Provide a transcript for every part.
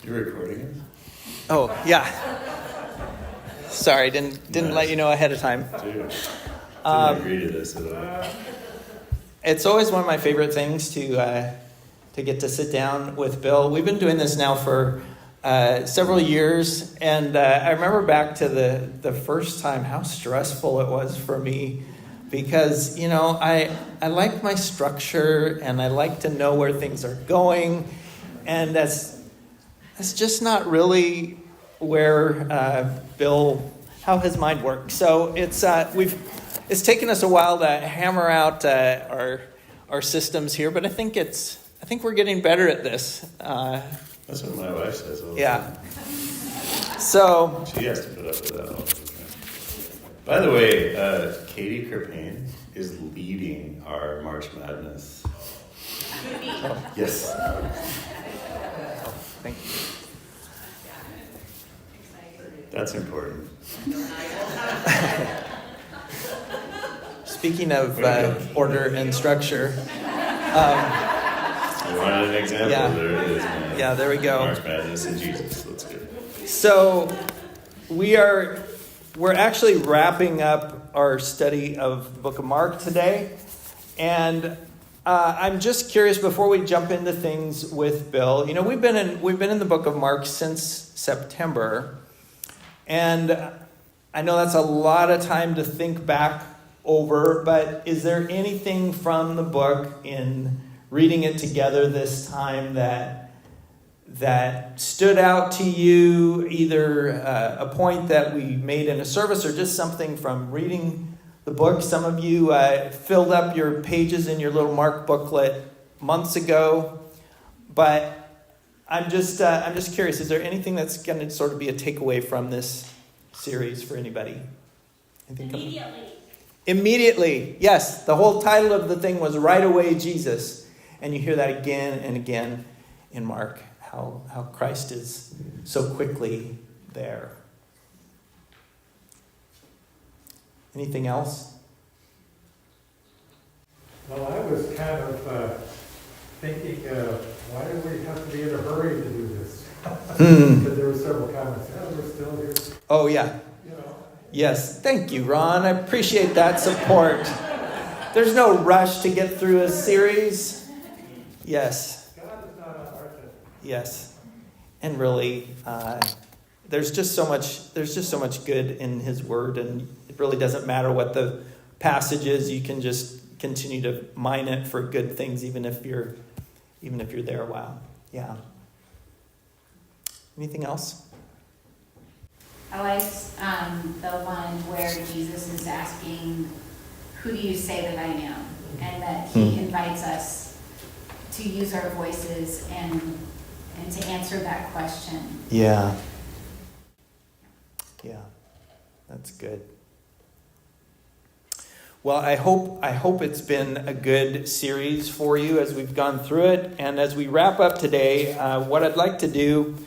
You're recording it? Oh, yeah. Sorry, didn't let you know ahead of time. Dude, didn't agree to this at all. It's always one of my favorite things to get to sit down with Bill. We've been doing this now for several years, and I remember back to the first time how stressful it was for me, because I like my structure and I like to know where things are going, and that's just not really where Bill, how his mind works. So it's taken us a while to hammer out our systems here, but I think we're getting better at this. That's what my wife says all the Yeah. time. So She has to put up with that all the time. By the way, Katie Kerpane is leading our March Madness. Yes. thank you. That's important. Speaking of order and structure, You wanted an example? Yeah. There it is, man. Yeah, there we go. March Madness and Jesus. Let's go. So we're actually wrapping up our study of the book of Mark today, and I'm just curious before we jump into things with Bill. We've been in the book of Mark since September, and I know that's a lot of time to think back over. But is there anything from the book in reading it together this time that stood out to you, either a point that we made in a service or just something from reading the book? Some of you filled up your pages in your little Mark booklet months ago, but I'm just curious, is there anything that's going to sort of be a takeaway from this series for anybody? Anything Immediately, yes. The whole title of the thing was Right Away Jesus. And you hear that again and again in Mark, how Christ is so quickly there. Anything else? Well, I was kind of thinking, why do we have to be in a hurry to do this? Because there were several comments, we're still here. Oh, yeah. Yes. Thank you, Ron. I appreciate that support. There's no rush to get through a series. Yes. God is not on our side. Yes. And really, there's just so much good in his word, and it really doesn't matter what the passage is. You can just continue to mine it for good things, even if you're there a while. Yeah. Anything else? I liked the one where Jesus is asking, "Who do you say that I am?" And that he invites us to use our voices and to answer that question. Yeah. Yeah. That's good. Well, I hope it's been a good series for you as we've gone through it. And as we wrap up today, what I'd like to do,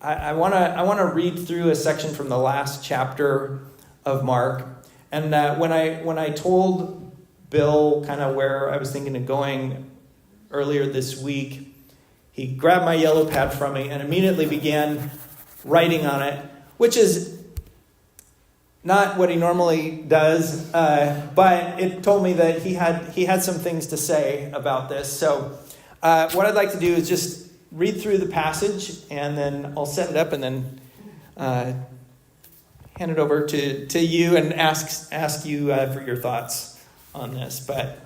I want to read through a section from the last chapter of Mark. And when I told Bill kind of where I was thinking of going earlier this week, he grabbed my yellow pad from me and immediately began writing on it, which is not what he normally does, but it told me that he had some things to say about this. So what I'd like to do is just read through the passage, and then I'll set it up and then hand it over to you and ask you for your thoughts on this. But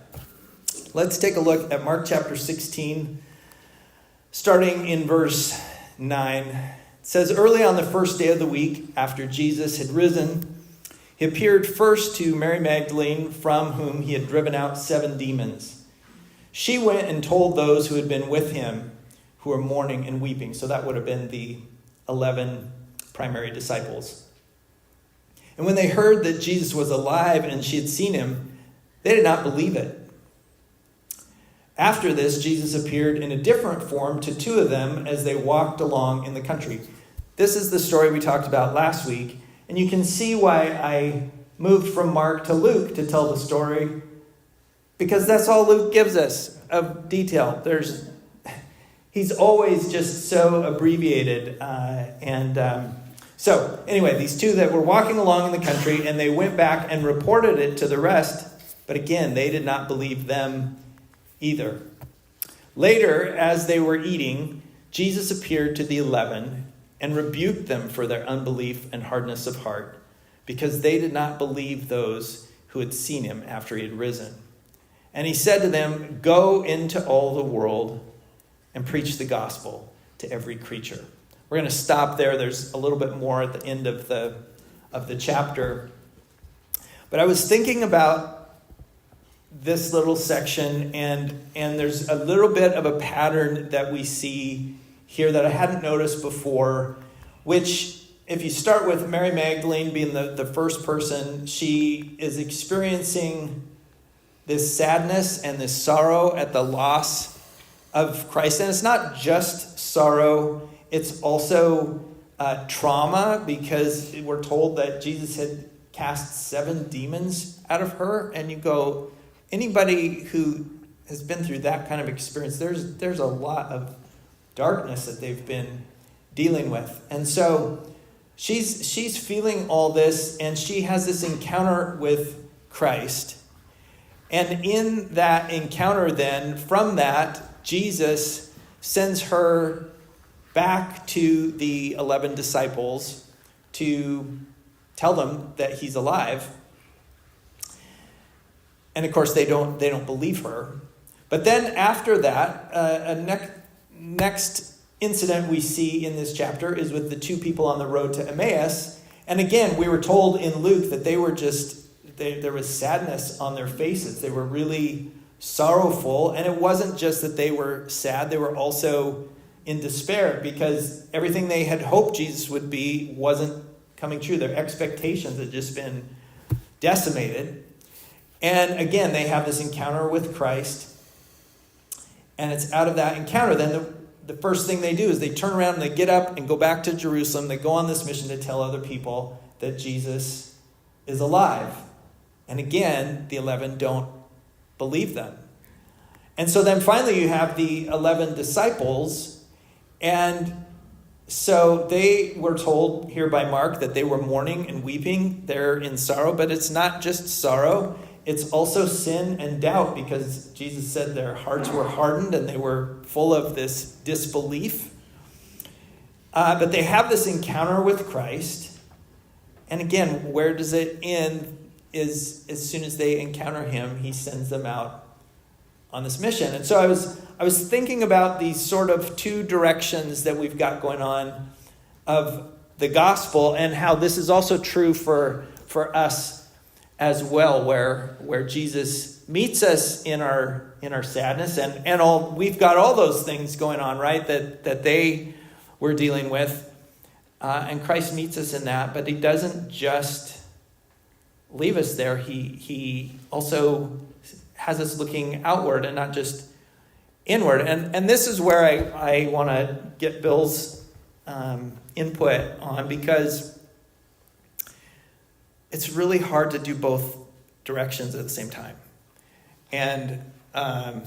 let's take a look at Mark chapter 16, starting in verse 9. It says, "Early on the first day of the week, after Jesus had risen, he appeared first to Mary Magdalene, from whom he had driven out 7 demons. She went and told those who had been with him, who were mourning and weeping." So that would have been the 11 primary disciples. "And when they heard that Jesus was alive and she had seen him, they did not believe it. After this, Jesus appeared in a different form to 2 of them as they walked along in the country." This is the story we talked about last week. And you can see why I moved from Mark to Luke to tell the story, because that's all Luke gives us of detail. he's always just so abbreviated. So anyway, these two that were walking along in the country, and they went back and reported it to the rest. But again, they did not believe them either. Later, as they were eating, Jesus appeared to the 11 and rebuked them for their unbelief and hardness of heart, because they did not believe those who had seen him after he had risen. And he said to them, "Go into all the world and preach the gospel to every creature." We're going to stop there. There's a little bit more at the end of the chapter. But I was thinking about this little section, and there's a little bit of a pattern that we see here that I hadn't noticed before, which, if you start with Mary Magdalene being the first person, she is experiencing this sadness and this sorrow at the loss of Christ. And it's not just sorrow, it's also trauma, because we're told that Jesus had cast 7 demons out of her. And you go, anybody who has been through that kind of experience, there's a lot of darkness that they've been dealing with. And so she's feeling all this, and she has this encounter with Christ. And in that encounter then, from that, Jesus sends her back to the 11 disciples to tell them that he's alive. And of course, they don't believe her. But then after that, next incident we see in this chapter is with the 2 people on the road to Emmaus. And again, we were told in Luke that they were there was sadness on their faces. They were really sorrowful. And it wasn't just that they were sad, they were also in despair, because everything they had hoped Jesus would be wasn't coming true. Their expectations had just been decimated. And again, they have this encounter with Christ. And it's out of that encounter, then the first thing they do is they turn around and they get up and go back to Jerusalem. They go on this mission to tell other people that Jesus is alive. And again, the 11 don't believe them. And so then finally you have the 11 disciples. And so they were told here by Mark that they were mourning and weeping. They're in sorrow, but it's not just sorrow. It's also sin and doubt, because Jesus said their hearts were hardened and they were full of this disbelief. But they have this encounter with Christ. And again, where does it end? Is as soon as they encounter him, he sends them out on this mission. And so I was thinking about these sort of 2 directions that we've got going on of the gospel, and how this is also true for us as well, where Jesus meets us in our sadness, and all we've got all those things going on, right? That they were dealing with, and Christ meets us in that, but he doesn't just leave us there. He also has us looking outward and not just inward. And this is where I want to get Bill's input on, because it's really hard to do both directions at the same time. And do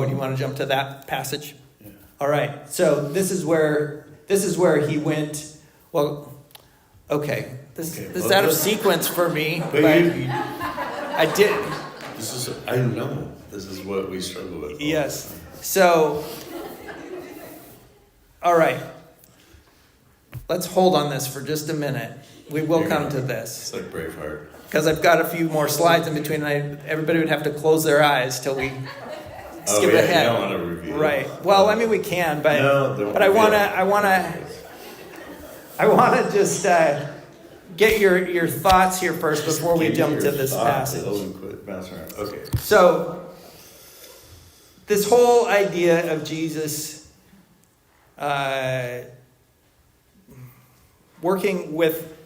you want to jump to that passage? Yeah. All right. So this is where he went. Well, okay. This is out of sequence for me, but I did. I know this is what we struggle with. Yes. So, all right. Let's hold on this for just a minute. We will come to this. It's like Braveheart. Because I've got a few more slides in between, and everybody would have to close their eyes till we skip ahead. You don't want to review. Right. Well, I mean, we can, but No, but I wanna just get your thoughts here first before we jump to this passage. Quit bouncing around. Okay. So, this whole idea of Jesus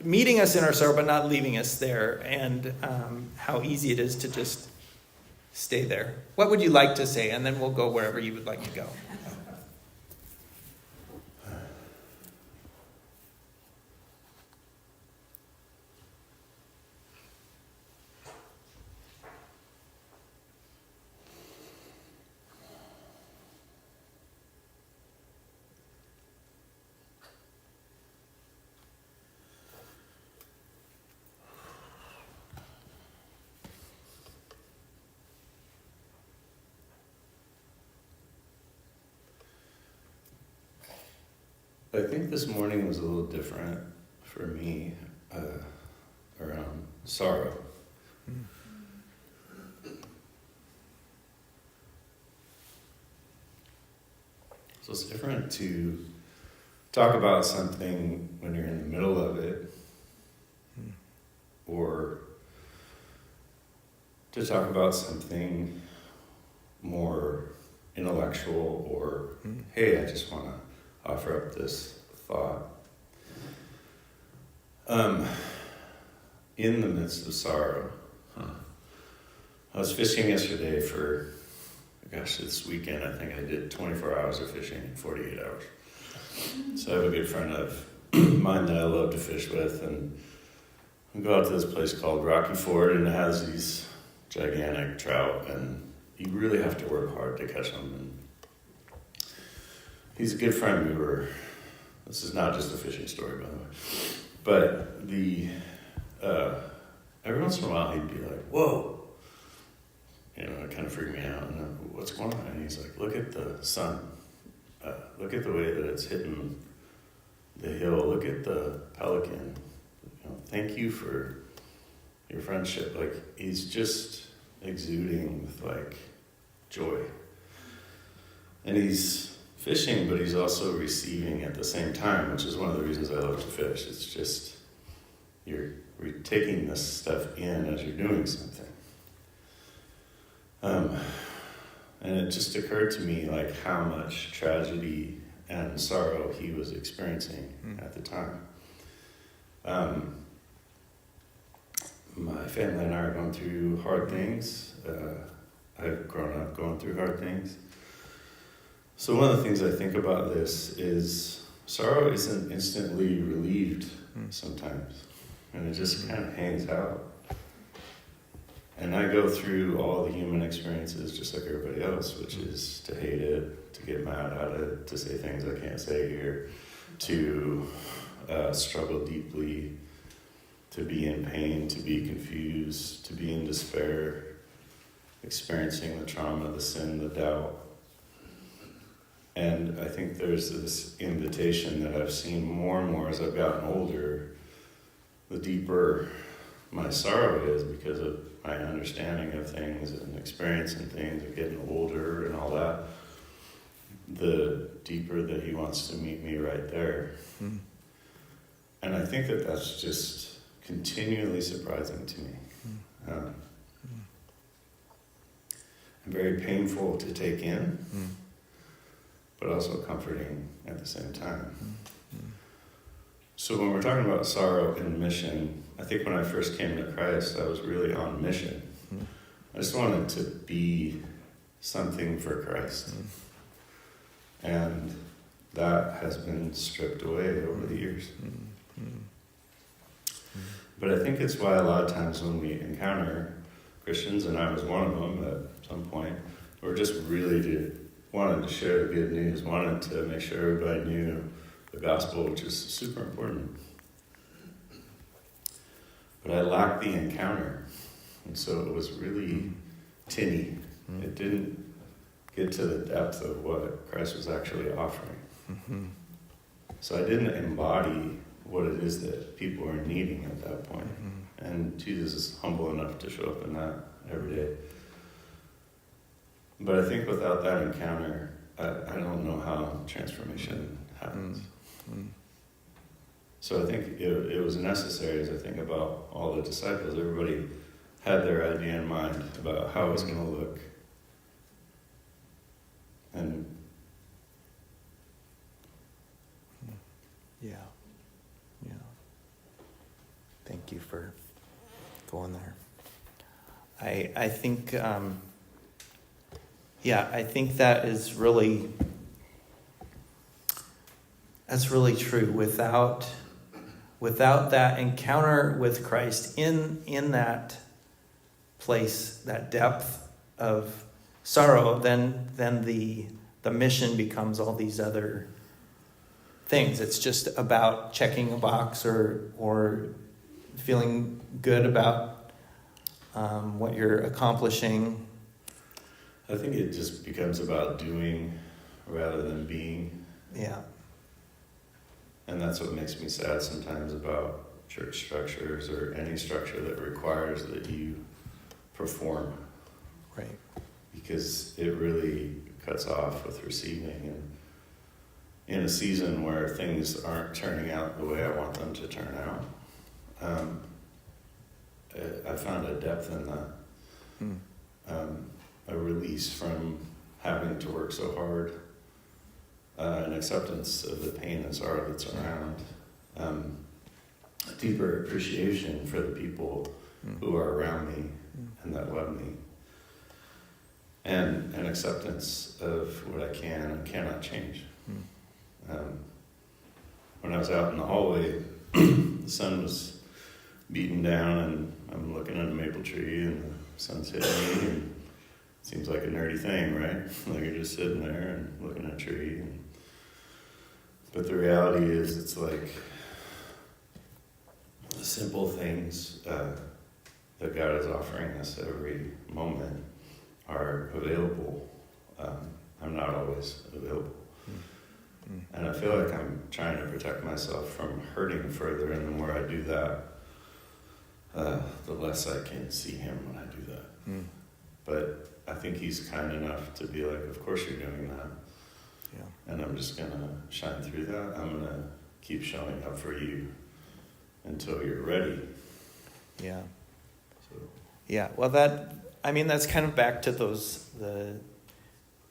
meeting us in our sorrow, but not leaving us there, and how easy it is to just stay there. What would you like to say? And then we'll go wherever you would like to go. I think this morning was a little different for me around sorrow. So it's different to talk about something when you're in the middle of it, or to talk about something more intellectual, or hey, I just want to offer up this thought. In the midst of sorrow, I was fishing yesterday for, this weekend I think I did 24 hours of fishing in 48 hours. So I have a good friend of mine that I love to fish with, and we go out to this place called Rocky Ford, and it has these gigantic trout, and you really have to work hard to catch them. And he's a good friend. This is not just a fishing story, by the way, but every once in a while he'd be like, whoa, it kind of freaked me out. And what's going on? And he's like, look at the sun. Look at the way that it's hitting the hill. Look at the pelican. Thank you for your friendship. Like, he's just exuding with joy. And he's fishing, but he's also receiving at the same time, which is one of the reasons I love to fish. It's just, you're taking this stuff in as you're doing something. And it just occurred to me how much tragedy and sorrow he was experiencing at the time. My family and I are going through hard things. I've grown up going through hard things. So one of the things I think about this is sorrow isn't instantly relieved sometimes. And it just kind of hangs out. And I go through all the human experiences just like everybody else, which is to hate it, to get mad at it, to say things I can't say here, to struggle deeply, to be in pain, to be confused, to be in despair, experiencing the trauma, the sin, the doubt. And I think there's this invitation that I've seen more and more as I've gotten older, the deeper my sorrow is because of my understanding of things and experiencing things and getting older and all that, the deeper that he wants to meet me right there. And I think that that's just continually surprising to me. And very painful to take in, but also comforting at the same time. So when we're talking about sorrow and mission, I think when I first came to Christ, I was really on mission. I just wanted to be something for Christ. And that has been stripped away over the years. But I think it's why a lot of times when we encounter Christians, and I was one of them at some point, we're just really wanted to share the good news, wanted to make sure everybody knew the gospel, which is super important. But I lacked the encounter. And so it was really tinny. It didn't get to the depth of what Christ was actually offering. So I didn't embody what it is that people are needing at that point. And Jesus is humble enough to show up in that every day. But I think without that encounter, I don't know how transformation happens. So I think it was necessary as I think about all the disciples. Everybody had their idea in mind about how it was going to look. And Yeah. Thank you for going there. I think, I think that is really, that's really true. Without that encounter with Christ in that place, that depth of sorrow, then the mission becomes all these other things. It's just about checking a box or feeling good about what you're accomplishing. I think it just becomes about doing rather than being. Yeah. And that's what makes me sad sometimes about church structures or any structure that requires that you perform. Right. Because it really cuts off with receiving. And in a season where things aren't turning out the way I want them to turn out, I found a depth in that. A release from having to work so hard, an acceptance of the pain and sorrow that's around, a deeper appreciation for the people who are around me and that love me, and an acceptance of what I can and cannot change. When I was out in the hallway, the sun was beating down, and I'm looking at a maple tree, and the sun's hitting me, and it seems like a nerdy thing, right? Like you're just sitting there and looking at a tree. But the reality is, it's like the simple things that God is offering us every moment are available. I'm not always available. And I feel like I'm trying to protect myself from hurting further, and the more I do that, the less I can see him when I do that. But I think he's kind enough to be like, of course you're doing that. Yeah. And I'm just going to shine through that. I'm going to keep showing up for you until you're ready. Yeah. So. Yeah, well that's kind of back to the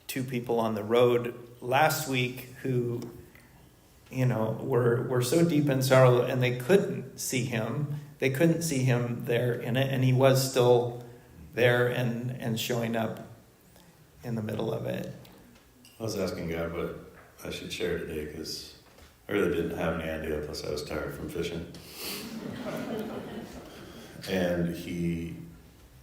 two people on the road last week who, were so deep in sorrow, and they couldn't see him. They couldn't see him there in it, and he was still there and showing up in the middle of it. I was asking God what I should share today, because I really didn't have any idea, plus I was tired from fishing. And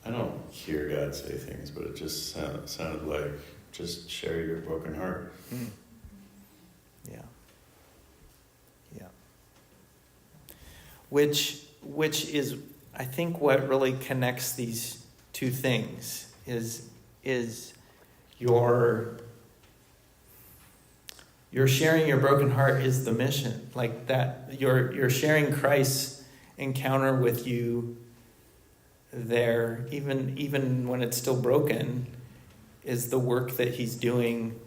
I don't hear God say things, but it just sounded like, just share your broken heart. Yeah. Yeah. Which is, I think, what really connects these two things is your sharing your broken heart is the mission. Like that, you're sharing Christ's encounter with you there, even when it's still broken, is the work that he's doing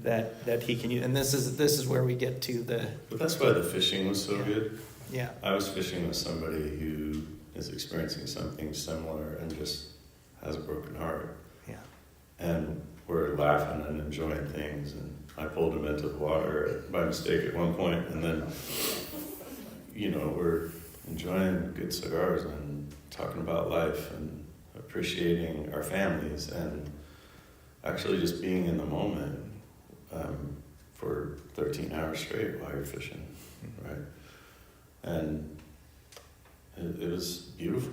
that he can use. And this is where we get to the. But that's why the fishing was so good. Yeah. I was fishing with somebody who is experiencing something similar and just has a broken heart. Yeah. And we're laughing and enjoying things, and I pulled him into the water by mistake at one point, and then, we're enjoying good cigars and talking about life and appreciating our families and actually just being in the moment for 13 hours straight while you're fishing, right? And it was beautiful.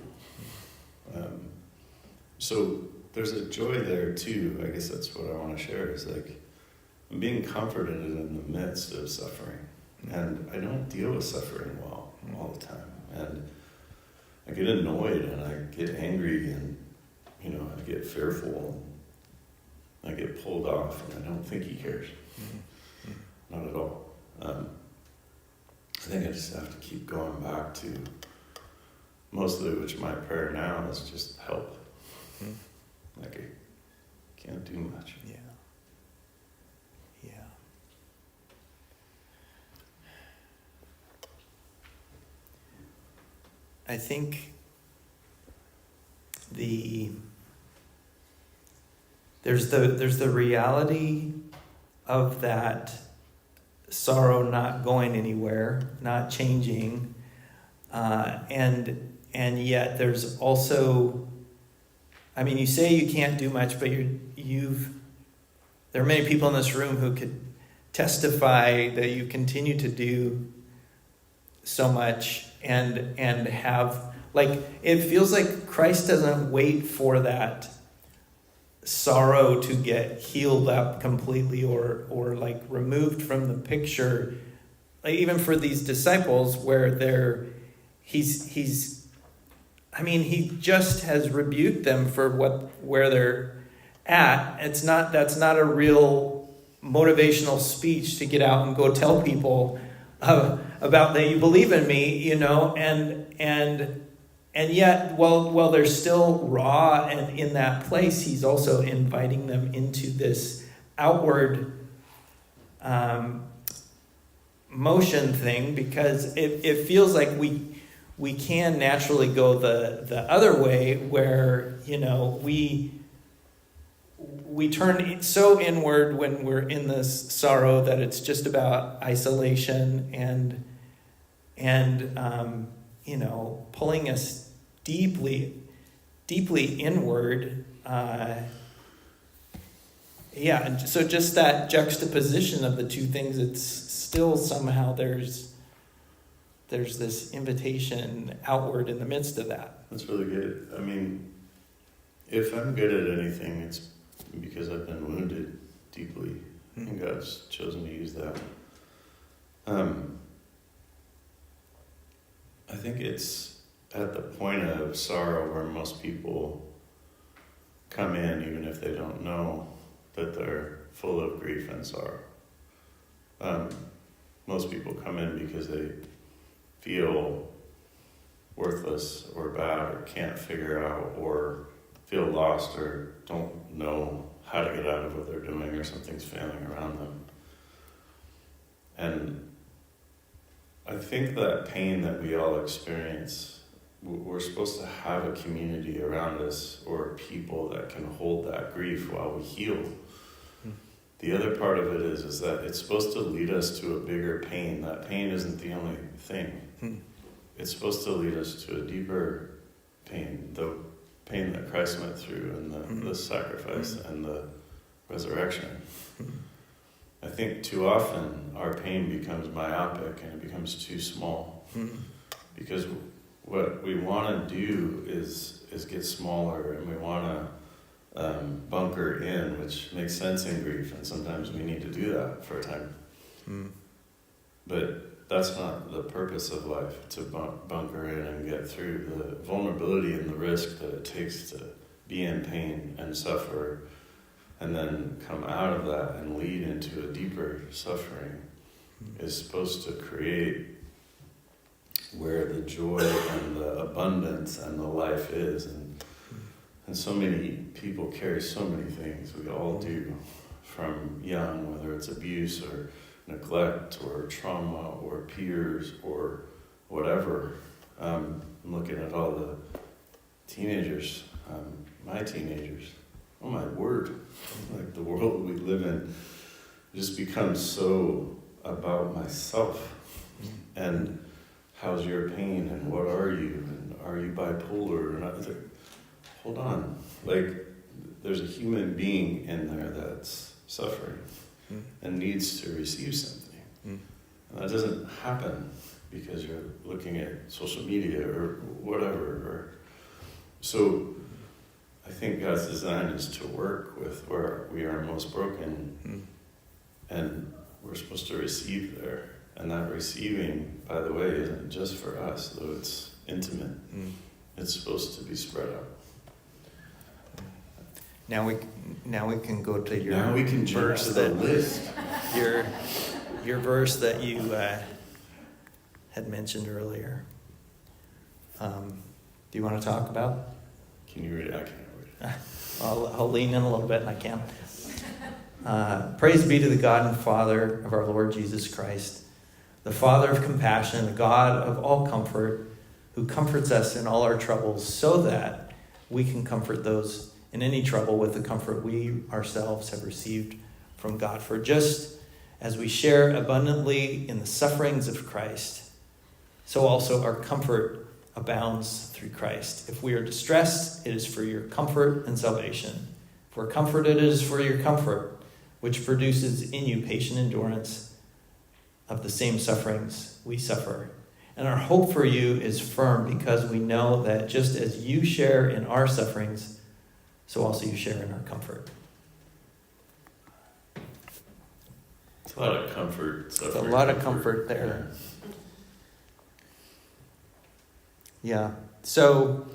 So there's a joy there too. I guess that's what I want to share, is like, I'm being comforted in the midst of suffering. And I don't deal with suffering well all the time. And I get annoyed and I get angry and, I get fearful and I get pulled off, and I don't think he cares. Not at all. I think I just have to keep going back to mostly, which my prayer now is just help. Like I can't do much. Yeah. Yeah. I think there's the reality of that sorrow not going anywhere, not changing, and yet there's also, you say you can't do much, but there are many people in this room who could testify that you continue to do so much and have, it feels like Christ doesn't wait for that sorrow to get healed up completely or removed from the picture. Even for these disciples where he just has rebuked them for where they're at. That's not a real motivational speech to get out and go tell people, about that you believe in me, you know, and yet, while they're still raw and in that place, he's also inviting them into this outward motion thing, because it feels like we can naturally go the other way, where, you know, we turn so inward when we're in this sorrow that it's just about isolation and you know, pulling us deeply inward. And so just that juxtaposition of the two things, it's still somehow there's this invitation outward in the midst of that. That's really good. I mean, if I'm good at anything, it's because I've been wounded deeply, and God's chosen to use that. I think it's at the point of sorrow where most people come in, even if they don't know that they're full of grief and sorrow. Most people come in because they feel worthless or bad or can't figure out or feel lost or don't know how to get out of what they're doing, or something's failing around them. And I think that pain that we all experience, we're supposed to have a community around us or people that can hold that grief while we heal. The other part of it is that it's supposed to lead us to a bigger pain. That pain isn't the only thing. It's supposed to lead us to a deeper pain, the pain that Christ went through, and the sacrifice and the resurrection. I think too often our pain becomes myopic and it becomes too small, because what we want to do is get smaller, and we want to bunker in, which makes sense in grief, and sometimes we need to do that for a time. But that's not the purpose of life, to bunker in and get through the vulnerability and the risk that it takes to be in pain and suffer, and then come out of that and lead into a deeper suffering, is supposed to create where the joy and the abundance and the life is. And so many people carry so many things. We all do, from young, whether it's abuse or neglect or trauma or peers or whatever. I'm looking at all the teenagers, my teenagers. Oh my word, like the world we live in just becomes so about myself. And how's your pain, and what are you, and are you bipolar? And I was like, hold on, like there's a human being in there that's suffering and needs to receive something. And that doesn't happen because you're looking at social media or whatever. So I think God's design is to work with where we are most broken, and we're supposed to receive there. And that receiving, by the way, isn't just for us, though it's intimate. It's supposed to be spread out. Now we can go to your now we can verse, the list. your verse that you had mentioned earlier. Do you want to talk about? Can you read it? I can't read it. I'll lean in a little bit, and I can. Praise be to the God and Father of our Lord Jesus Christ, the Father of compassion, the God of all comfort, who comforts us in all our troubles, so that we can comfort those in any trouble with the comfort we ourselves have received from God. For just as we share abundantly in the sufferings of Christ, so also our comfort abounds through Christ. If we are distressed, it is for your comfort and salvation. If we're comforted, it is for your comfort, which produces in you patient endurance of the same sufferings we suffer. And our hope for you is firm, because we know that just as you share in our sufferings, so also you share in our comfort. It's a lot of comfort. It's a lot of comfort there. Yeah. So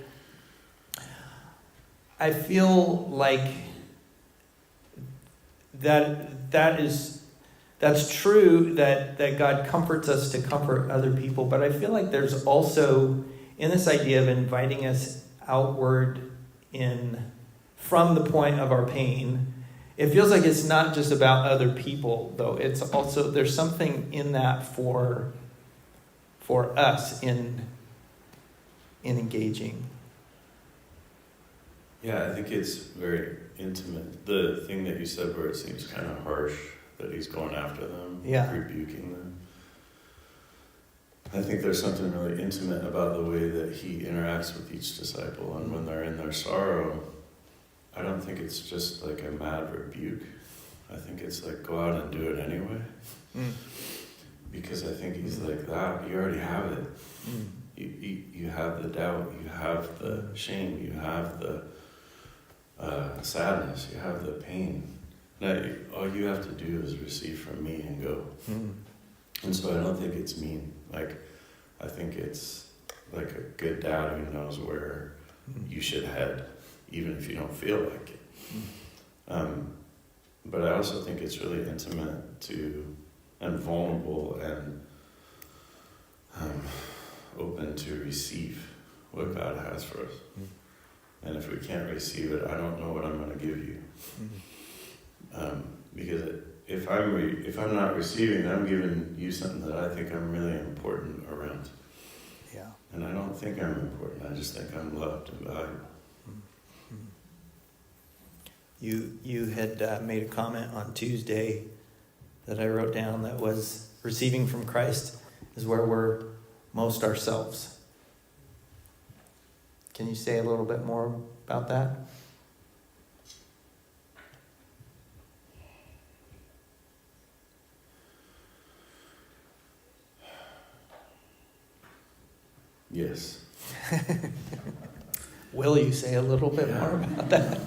I feel like that's that's true that God comforts us to comfort other people, but I feel like there's also, in this idea of inviting us outward from the point of our pain, it feels like it's not just about other people, though. It's also, there's something in that for us in engaging. Yeah, I think it's very intimate. The thing that you said where it seems kind of harsh, that he's going after them, rebuking them. I think there's something really intimate about the way that he interacts with each disciple, and when they're in their sorrow, I don't think it's just like a mad rebuke. I think it's like, go out and do it anyway. Because I think he's like, that, you already have it. You have the doubt, you have the shame, you have the sadness, you have the pain. Now, all you have to do is receive from me and go. And so I don't think it's mean. Like, I think it's like a good dad who knows where you should head, even if you don't feel like it. But I also think it's really intimate and vulnerable and open to receive what God has for us. And if we can't receive it, I don't know what I'm going to give you. Because if I'm not receiving, I'm giving you something that I think I'm really important around. Yeah. And I don't think I'm important. I just think I'm loved and valuable. You had made a comment on Tuesday that I wrote down that was, receiving from Christ is where we're most ourselves. Can you say a little bit more about that? Yes. Will you say a little bit more about that?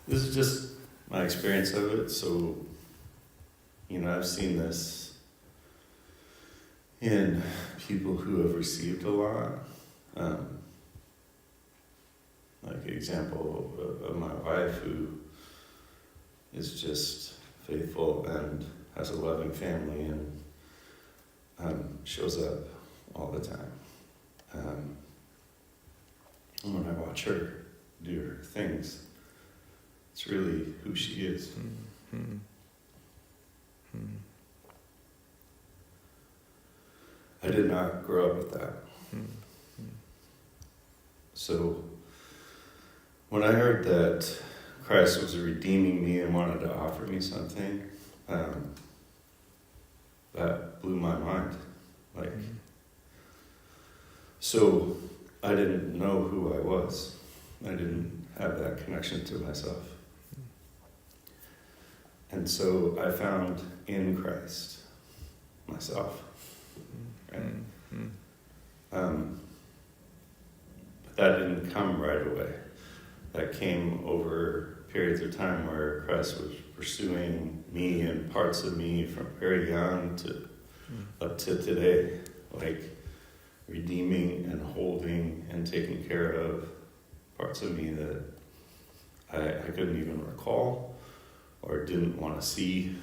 This is just my experience of it. So, I've seen this in people who have received a lot. Like example of my wife, who is just faithful and has a loving family and shows up all the time. And when I watch her do her things, it's really who she is. I did not grow up with that. So when I heard that Christ was redeeming me and wanted to offer me something, that blew my mind. So I didn't know who I was. I didn't have that connection to myself. And so I found in Christ myself. Right? But that didn't come right away. That came over periods of time where Christ was pursuing me and parts of me from very young to up to today, like redeeming and holding and taking care of parts of me that I couldn't even recall or didn't want to see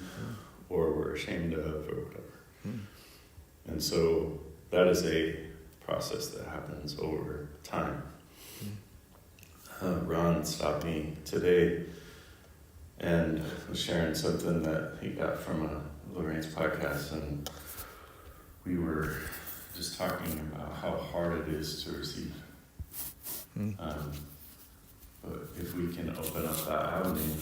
or were ashamed of or whatever. And so that is a process that happens over time. Ron stopped me today and was sharing something that he got from Lorraine's podcast, and we were just talking about how hard it is to receive. But if we can open up that avenue,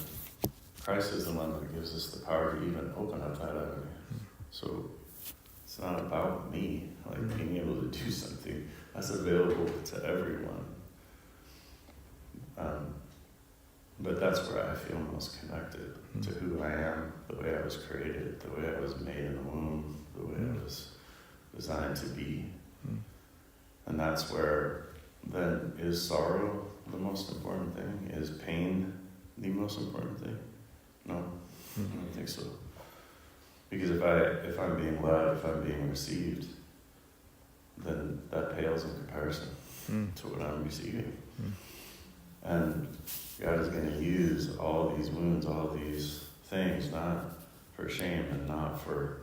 Christ is the one that gives us the power to even open up that avenue. So it's not about me, being able to do something that's available to everyone. But that's where I feel most connected to who I am, the way I was created, the way I was made in the womb, the way I was designed to be. And that's where then is sorrow the most important thing? Is pain the most important thing? No, I don't think so. Because if I'm being led, if I'm being received, then that pales in comparison to what I'm receiving. And God is going to use all these wounds, all these things, not shame and not for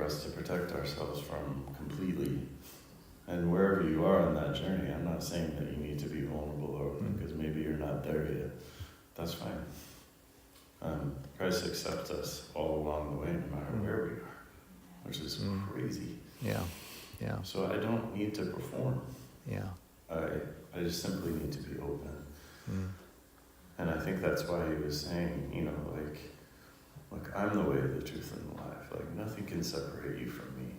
us to protect ourselves from completely. And wherever you are on that journey, I'm not saying that you need to be vulnerable or open, because maybe you're not there yet. That's fine. Christ accepts us all along the way, no matter where we are, which is crazy. Yeah. Yeah. So I don't need to perform. Yeah. I just simply need to be open. And I think that's why he was saying, like, look, I'm the way, the truth, and the life. Like, nothing can separate you from me.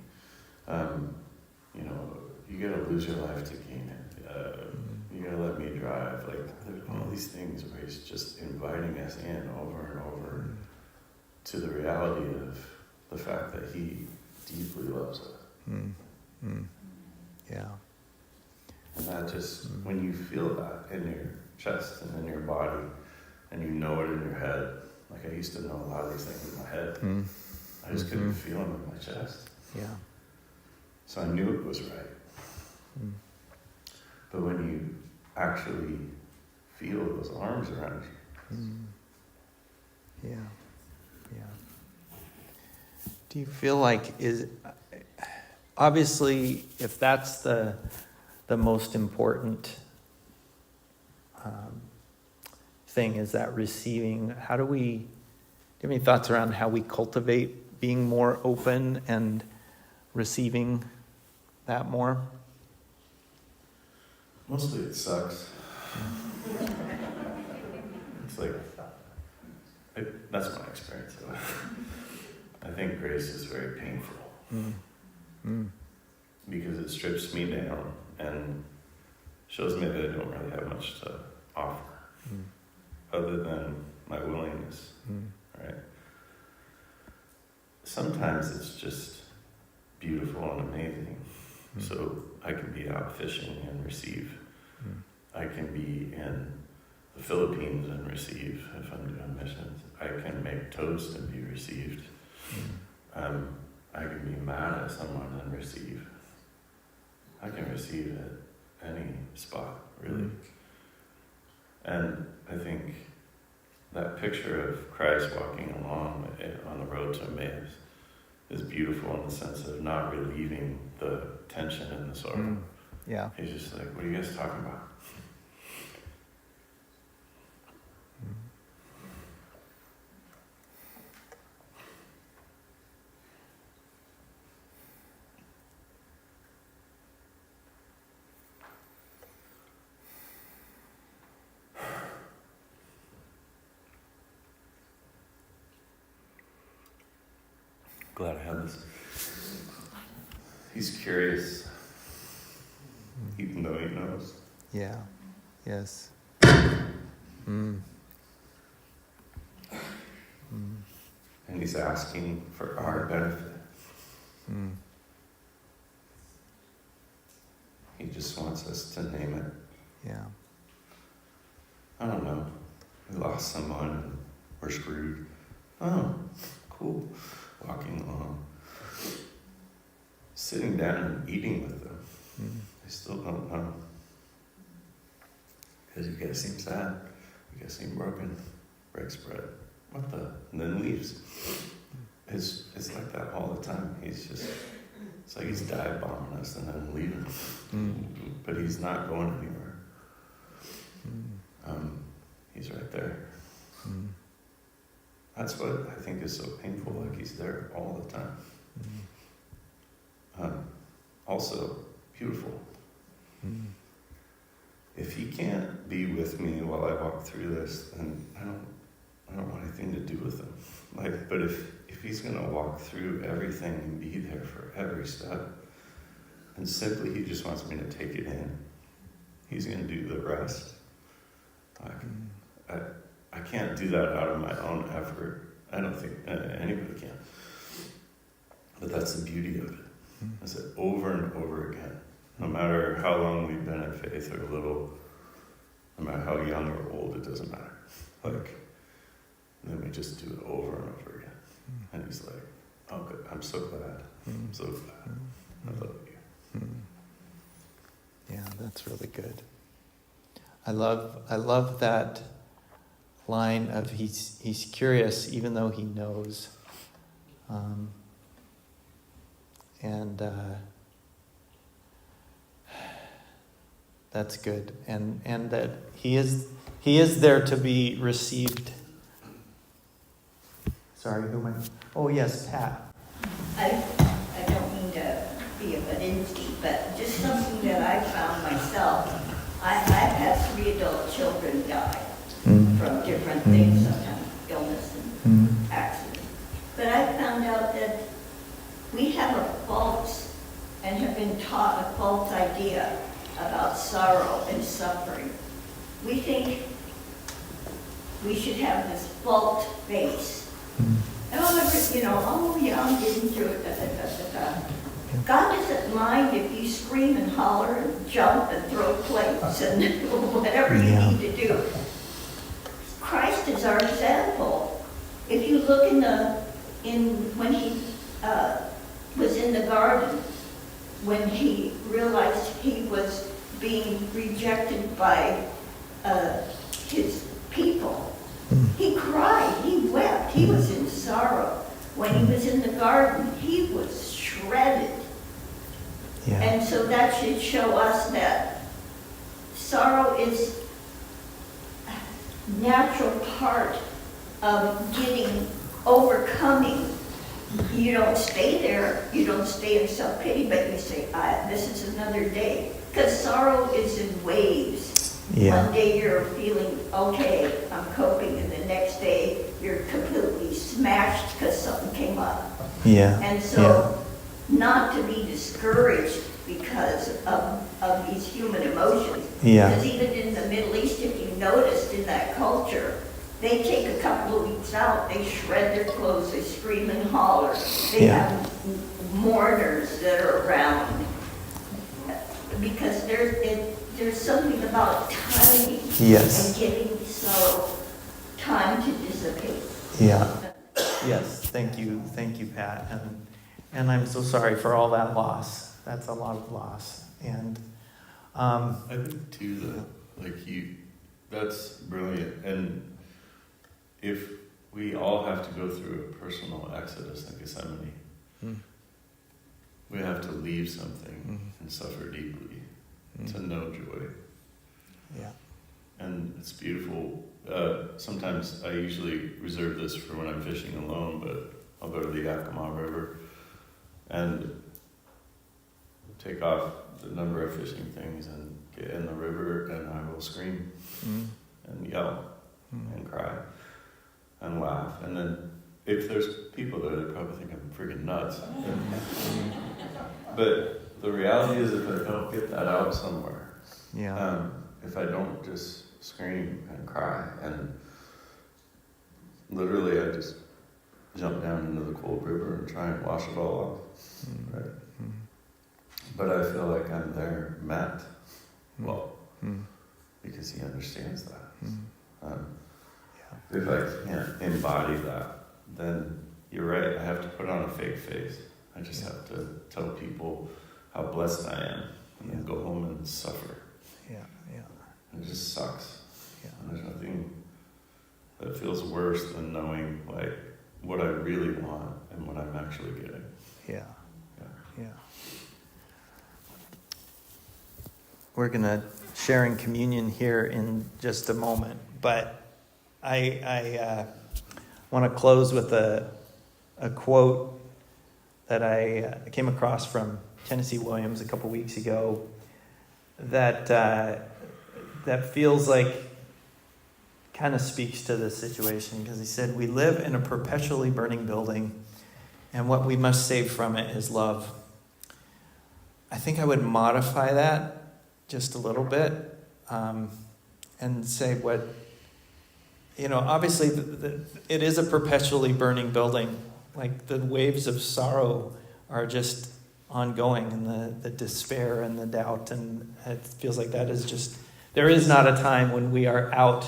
You gotta lose your life to gain it. You gotta let me drive. Like, there's all these things where he's just inviting us in over and over to the reality of the fact that he deeply loves us. Yeah. And that just, when you feel that in your chest and in your body, and you know it in your head, like I used to know a lot of these things in my head, I just couldn't feel them in my chest. Yeah. So I knew it was right. But when you actually feel those arms around you, yeah. Do you feel like obviously if that's the most important thing is that receiving, do you have any thoughts around how we cultivate being more open and receiving that more? mostly it sucks. It's like, that's my experience of it. I think grace is very painful. Because it strips me down and shows me that I don't really have much to offer other than my willingness, right? Sometimes it's just beautiful and amazing. So I can be out fishing and receive. I can be in the Philippines and receive if I'm doing missions. I can make toast and be received. I can be mad at someone and receive. I can receive at any spot, really. And I think that picture of Christ walking along on the road to Emmaus is beautiful in the sense of not relieving the tension and the sorrow. Yeah. He's just like, what are you guys talking about? Glad I have this. He's curious, even though he knows. Yeah. Yes. And he's asking for our benefit. He just wants us to name it. Yeah. I don't know. We lost someone and we're screwed. Oh, cool. Walking along. Sitting down and eating with them. I still don't know. Because you guys seem sad. You guys seem broken. Breaks bread. What the? And then leaves. It's like that all the time. It's like he's dive bombing us and then leaving. But he's not going anywhere. He's right there. That's what I think is so painful, like he's there all the time. Also, beautiful. If he can't be with me while I walk through this, then I don't want anything to do with him. But if he's gonna walk through everything and be there for every step, and simply he just wants me to take it in, he's gonna do the rest. I can't do that out of my own effort. I don't think anybody can. But that's the beauty of it. I said over and over again. No matter how long we've been in faith or little, no matter how young or old, it doesn't matter. Then we just do it over and over again. And he's like, oh good, I'm so glad. I'm so glad. I love you. Yeah, that's really good. I love that line of he's curious even though he knows. And that's good. And that he is there to be received. Sorry, who am I? Oh, yes, Pat. I don't mean to be a Badinsky, but just something that I found myself. I've had 3 adult children die from different things, sometimes illness and accidents. But I found out that we have a false and have been taught a false idea about sorrow and suffering. We think we should have this false face. Oh yeah, I'm getting through it, God doesn't mind if you scream and holler and jump and throw plates and whatever you need to do. Christ is our example. If you look when he was in the garden, when he realized he was being rejected by his people, he cried, he wept, he was in sorrow. When he was in the garden, he was shredded. Yeah. And so that should show us that sorrow is a natural part of overcoming. You don't stay there, you don't stay in self-pity, but you say, this is another day. Because sorrow is in waves. Yeah. One day you're feeling, okay, I'm coping, and the next day you're completely smashed because something came up. Yeah. And so not to be discouraged because of these human emotions. Yeah. Because even in the Middle East, if you noticed in that culture, they take a couple of weeks out, they shred their clothes, they scream and holler. They have mourners that are around. Because there's something about timing and giving sorrow time to dissipate. Yeah. Yes. Thank you, Pat. And I'm so sorry for all that loss. That's a lot of loss. And I think too that that's brilliant. And if we all have to go through a personal exodus like Gethsemane, we have to leave something and suffer deeply to know joy. Yeah. And it's beautiful. Sometimes I usually reserve this for when I'm fishing alone, but I'll go to the Yakima River and take off the number of fishing things and get in the river, and I will scream and yell and cry and laugh. And then if there's people there, they probably think I'm freaking nuts. But the reality is, if I don't get that out somewhere, if I don't just scream and cry, and literally I just jump down into the cold river and try and wash it all off, right? But I feel like I'm there met, because he understands that. If I can't embody that, then you're right, I have to put on a fake face. I just have to tell people how blessed I am, and then go home and suffer. And it just sucks. And there's nothing that feels worse than knowing what I really want and what I'm actually getting. We're gonna share in communion here in just a moment, but I want to close with a quote that I came across from Tennessee Williams a couple weeks ago that feels like kind of speaks to this situation, because he said, "We live in a perpetually burning building, and what we must save from it is love." I think I would modify that just a little bit and say obviously it is a perpetually burning building. Like, the waves of sorrow are just ongoing, and the despair and the doubt, and it feels like that is just, there is not a time when we are out,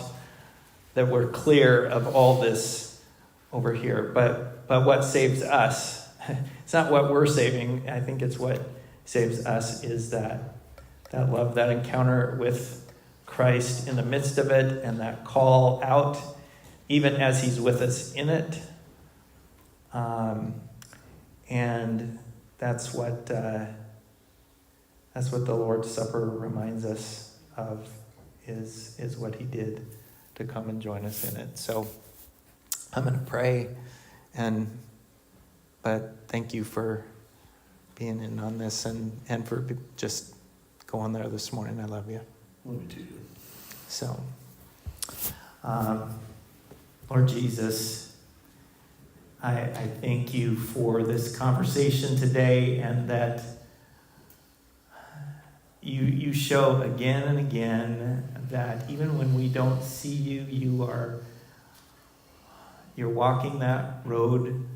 that we're clear of all this over here. But what saves us, it's not what we're saving, I think it's what saves us, is that love, that encounter with Christ in the midst of it, and that call out even as he's with us in it. And that's what the Lord's Supper reminds us of, is what he did to come and join us in it. So I'm going to pray, but thank you for being in on this and for just going there this morning. I love you. Love you too. So, Lord Jesus, I thank you for this conversation today, and that you show again and again that even when we don't see you, you're walking that road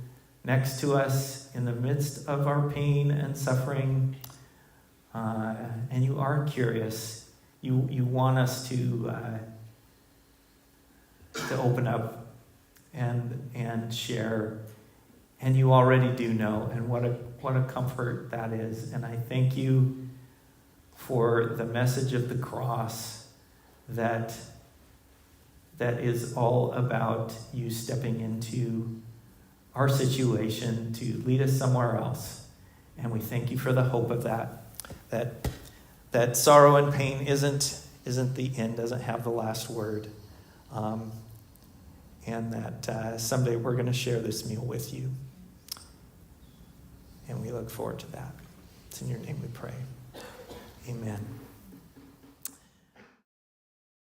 next to us in the midst of our pain and suffering, and you are curious. You want us to open up and share, and you already do know, and what a comfort that is. And I thank you for the message of the cross that is all about you stepping into our situation to lead us somewhere else. And we thank you for the hope of that sorrow and pain isn't the end, doesn't have the last word. And that someday we're going to share this meal with you. And we look forward to that. It's in your name we pray. Amen.